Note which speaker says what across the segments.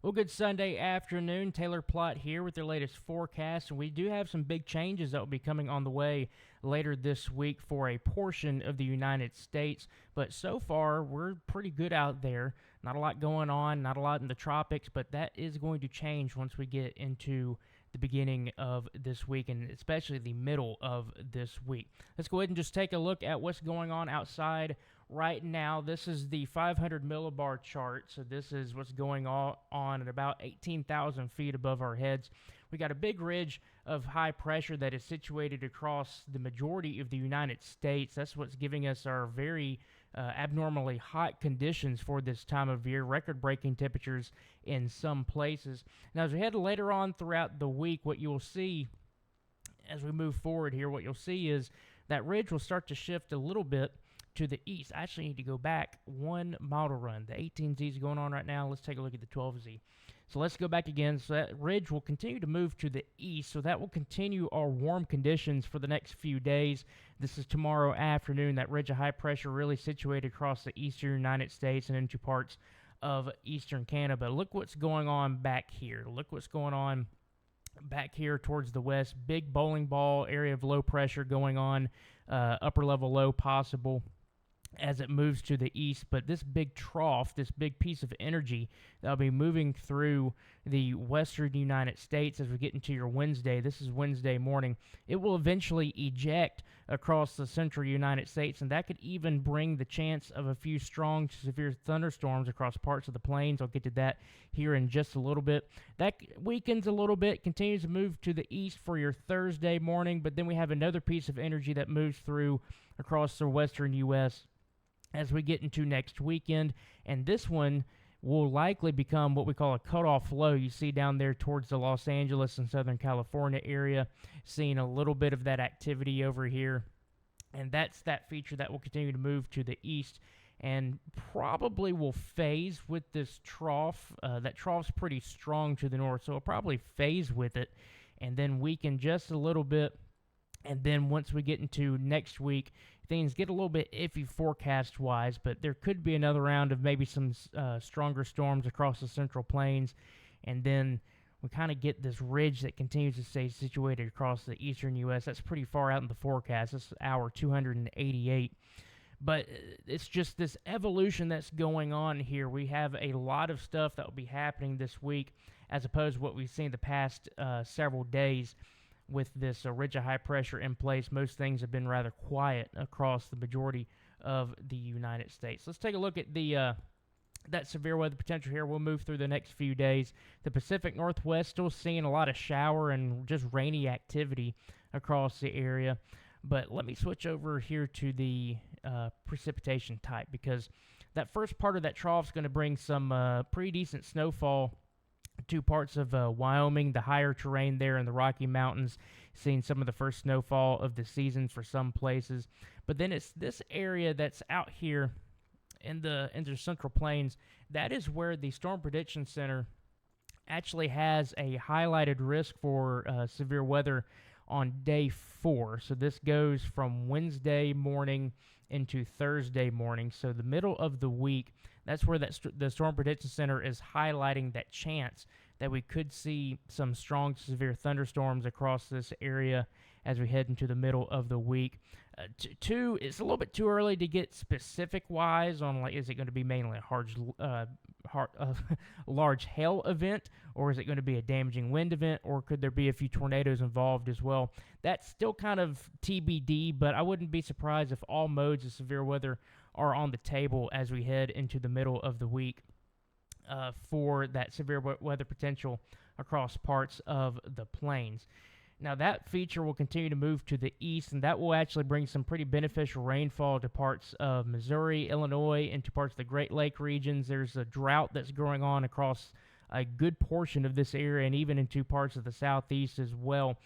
Speaker 1: Well, good Sunday afternoon. Taylor Plott here with your latest forecast, and we do have some big changes that will be coming on the way later this week for a portion of the United States. But so far, we're pretty good out there. Not a lot going on, not a lot in the tropics, but that is going to change once we get into the beginning of this week, and especially the middle of this week. Let's go ahead and just take a look at what's going on outside right now. This is the 500 millibar chart, so this is what's going on at about 18,000 feet above our heads. We got a big ridge of high pressure that is situated across the majority of the United States. That's what's giving us our very abnormally hot conditions for this time of year, record-breaking temperatures in some places. Now, as we head later on throughout the week, what you will see as we move forward here, what you'll see is that ridge will start to shift a little bit to the east. I actually need to go back one model run. The 18Z is going on right now. Let's take a look at the 12Z. So let's go back again. So that ridge will continue to move to the east. So that will continue our warm conditions for the next few days. This is tomorrow afternoon. That ridge of high pressure really situated across the eastern United States and into parts of eastern Canada. But look what's going on back here. Look what's going on back here towards the west. Big bowling ball area of low pressure going on, upper level low possible as it moves to the east. But this big trough, this big piece of energy that'll be moving through the western United States as we get into your Wednesday, this is Wednesday morning, it will eventually eject across the central United States, and that could even bring the chance of a few strong to severe thunderstorms across parts of the plains. I'll get to that here in just a little bit. That weakens a little bit, continues to move to the east for your Thursday morning, but then we have another piece of energy that moves through across the western U.S. as we get into next weekend, and this one will likely become what we call a cutoff low. You see down there towards the Los Angeles and Southern California area, seeing a little bit of that activity over here, and that's that feature that will continue to move to the east and probably will phase with this trough. That trough's pretty strong to the north, so it'll probably phase with it and then weaken just a little bit. And then once we get into next week, things get a little bit iffy forecast-wise, but there could be another round of maybe some stronger storms across the central plains. And then we kind of get this ridge that continues to stay situated across the eastern U.S. That's pretty far out in the forecast. That's hour 288. But it's just this evolution that's going on here. We have a lot of stuff that will be happening this week as opposed to what we've seen the past several days. With this ridge of high pressure in place, most things have been rather quiet across the majority of the United States. Let's take a look at the that severe weather potential here. We'll move through the next few days. The Pacific Northwest still seeing a lot of shower and just rainy activity across the area. But let me switch over here to the precipitation type, because that first part of that trough is going to bring some pretty decent snowfall to parts of Wyoming, the higher terrain there in the Rocky Mountains, seeing some of the first snowfall of the season for some places. But then it's this area that's out here in the Central Plains. That is where the Storm Prediction Center actually has a highlighted risk for severe weather on day 4. So this goes from Wednesday morning into Thursday morning. So the middle of the week, that's where the Storm Prediction Center is highlighting that chance that we could see some strong to severe thunderstorms across this area as we head into the middle of the week. It's a little bit too early to get specific-wise on, like, is it going to be mainly a large hail event, or is it going to be a damaging wind event, or could there be a few tornadoes involved as well? That's still kind of TBD, but I wouldn't be surprised if all modes of severe weather are on the table as we head into the middle of the week for that severe weather potential across parts of the plains. Now, that feature will continue to move to the east, and that will actually bring some pretty beneficial rainfall to parts of Missouri, Illinois, and to parts of the Great Lake regions. There's a drought that's going on across a good portion of this area and even into parts of the southeast as well.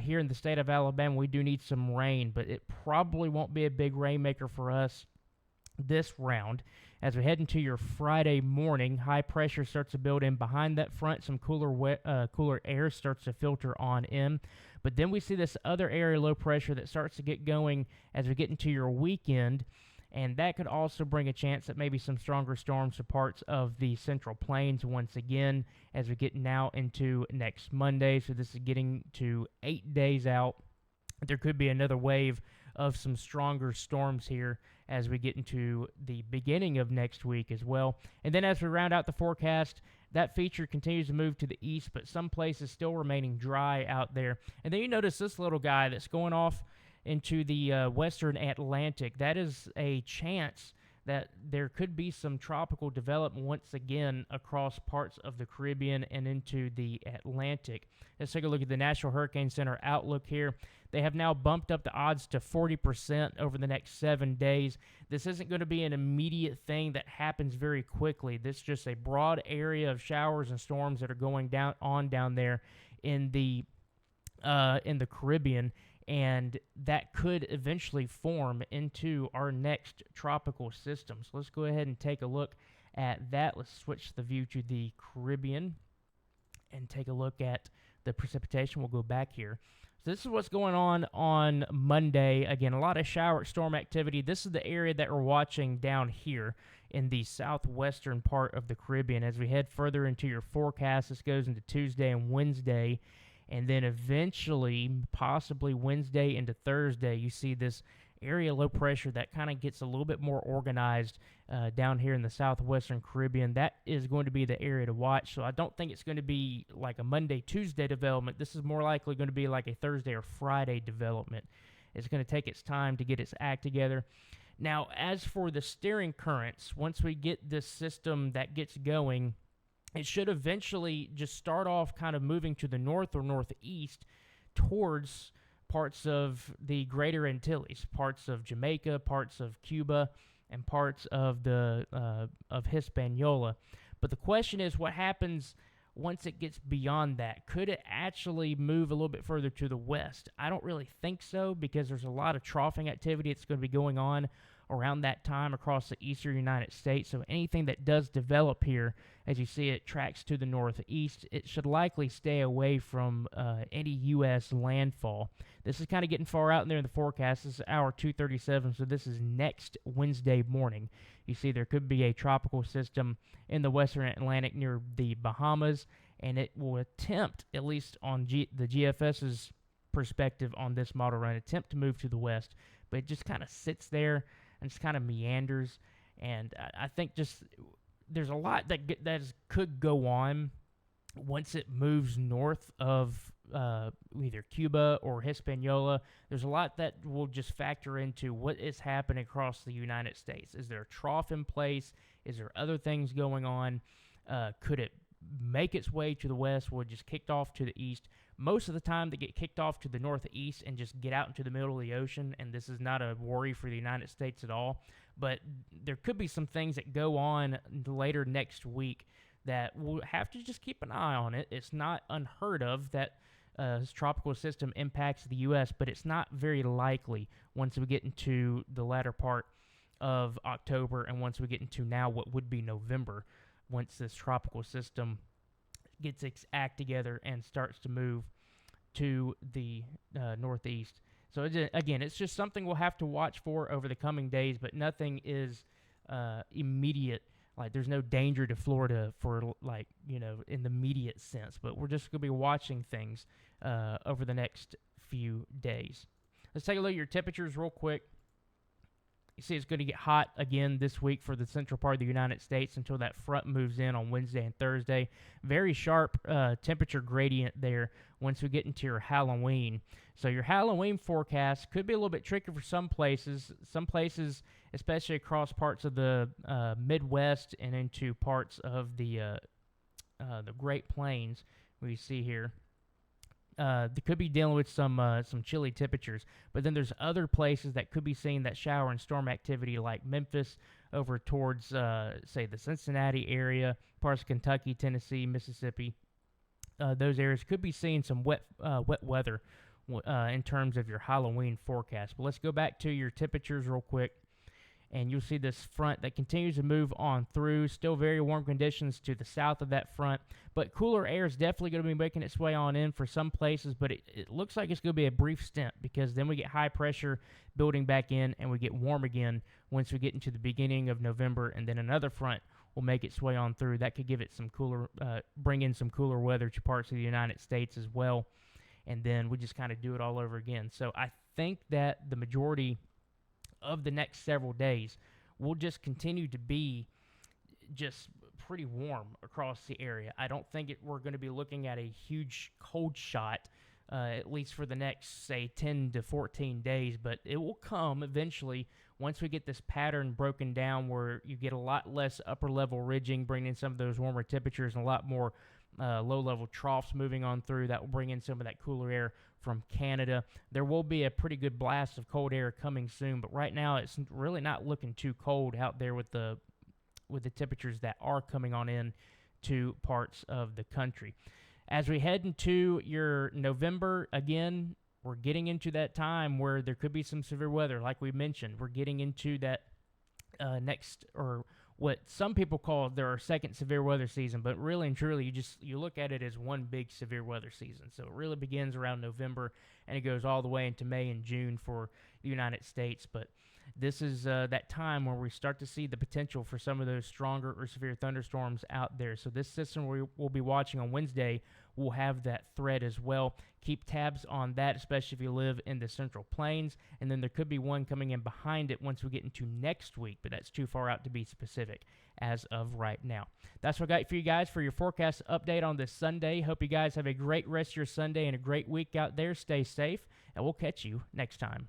Speaker 1: Here in the state of Alabama, we do need some rain, but it probably won't be a big rainmaker for us this round. As we head into your Friday morning, high pressure starts to build in behind that front. Some cooler air starts to filter on in. But then we see this other area low pressure that starts to get going as we get into your weekend. and that could also bring a chance at maybe some stronger storms to parts of the Central Plains once again as we get now into next Monday. So this is getting to 8 days out. There could be another wave of some stronger storms here as we get into the beginning of next week as well. And then as we round out the forecast, that feature continues to move to the east, but some places still remaining dry out there. And then you notice this little guy that's going off into the western Atlantic. That is a chance that there could be some tropical development once again across parts of the Caribbean and into the Atlantic. Let's take a look at the National Hurricane Center outlook here. They have now bumped up the odds to 40% over the next 7 days. This isn't going to be an immediate thing that happens very quickly. This is just a broad area of showers and storms that are going down there in the Caribbean, and that could eventually form into our next tropical system. So let's go ahead and take a look at that. Let's switch the view to the Caribbean and take a look at the precipitation. We'll go back here. So this is what's going on Monday. Again, a lot of shower storm activity. This is the area that we're watching down here in the southwestern part of the Caribbean. As we head further into your forecast, this goes into Tuesday and Wednesday. And then eventually, possibly Wednesday into Thursday, you see this area low pressure that kind of gets a little bit more organized down here in the southwestern Caribbean. That is going to be the area to watch. So I don't think it's going to be like a Monday, Tuesday development. This is more likely going to be like a Thursday or Friday development. It's going to take its time to get its act together. Now, as for the steering currents, once we get this system that gets going, it should eventually just start off kind of moving to the north or northeast towards parts of the Greater Antilles, parts of Jamaica, parts of Cuba, and parts of the of Hispaniola. But the question is, what happens once it gets beyond that? Could it actually move a little bit further to the west? I don't really think so, because there's a lot of troughing activity that's going to be going on around that time across the eastern United States. So anything that does develop here, as you see it tracks to the northeast, it should likely stay away from any U.S. landfall. This is kind of getting far out in there in the forecast. This is hour 2:37, so this is next Wednesday morning. You see there could be a tropical system in the western Atlantic near the Bahamas, and it will attempt, at least on the GFS's perspective on this model run, attempt to move to the west, but it just kind of sits there and just kind of meanders. And I think just there's a lot that could go on once it moves north of either Cuba or Hispaniola. There's a lot that will just factor into what is happening across the United States. Is there a trough in place? Is there other things going on? Could it make its way to the west? Will it just kicked off to the east? Most of the time, they get kicked off to the northeast and just get out into the middle of the ocean, and this is not a worry for the United States at all. But there could be some things that go on later next week that we'll have to just keep an eye on it. It's not unheard of that this tropical system impacts the U.S., but it's not very likely once we get into the latter part of October and once we get into now what would be November, once this tropical system gets its act together and starts to move to the northeast. So again, it's just something we'll have to watch for over the coming days, but nothing is immediate. Like, there's no danger to Florida for, like, in the immediate sense, but we're just going to be watching things over the next few days. Let's take a look at your temperatures real quick. You see it's going to get hot again this week for the central part of the United States until that front moves in on Wednesday and Thursday. Very sharp temperature gradient there once we get into your Halloween. So your Halloween forecast could be a little bit tricky for some places. Some places, especially across parts of the Midwest and into parts of the Great Plains, we see here. They could be dealing with some chilly temperatures, but then there's other places that could be seeing that shower and storm activity, like Memphis over towards, say, the Cincinnati area, parts of Kentucky, Tennessee, Mississippi. Those areas could be seeing some wet weather in terms of your Halloween forecast. But let's go back to your temperatures real quick. and you'll see this front that continues to move on through. Still very warm conditions to the south of that front, but cooler air is definitely going to be making its way on in for some places, but it looks like it's going to be a brief stint, because then we get high pressure building back in, and we get warm again once we get into the beginning of November, and then another front will make its way on through. That could give it some cooler, bring in some cooler weather to parts of the United States as well, and then we just kind of do it all over again. So I think that the majority of the next several days will just continue to be just pretty warm across the area. I don't think we're going to be looking at a huge cold shot, at least for the next, say, 10 to 14 days, but it will come eventually once we get this pattern broken down, where you get a lot less upper-level ridging, bringing in some of those warmer temperatures, and a lot more low-level troughs moving on through. That will bring in some of that cooler air from Canada. There will be a pretty good blast of cold air coming soon, but right now it's really not looking too cold out there with the temperatures that are coming on in to parts of the country. As we head into your November, again, we're getting into that time where there could be some severe weather. Like we mentioned, we're getting into that next, or what some people call their second severe weather season, but really and truly, you look at it as one big severe weather season. So it really begins around November, and it goes all the way into May and June for the United States. But this is that time where we start to see the potential for some of those stronger or severe thunderstorms out there. So this system we'll be watching on Wednesday will have that threat as well. Keep tabs on that, especially if you live in the Central Plains. And then there could be one coming in behind it once we get into next week, but that's too far out to be specific as of right now. That's what I got for you guys for your forecast update on this Sunday. Hope you guys have a great rest of your Sunday and a great week out there. Stay safe, and we'll catch you next time.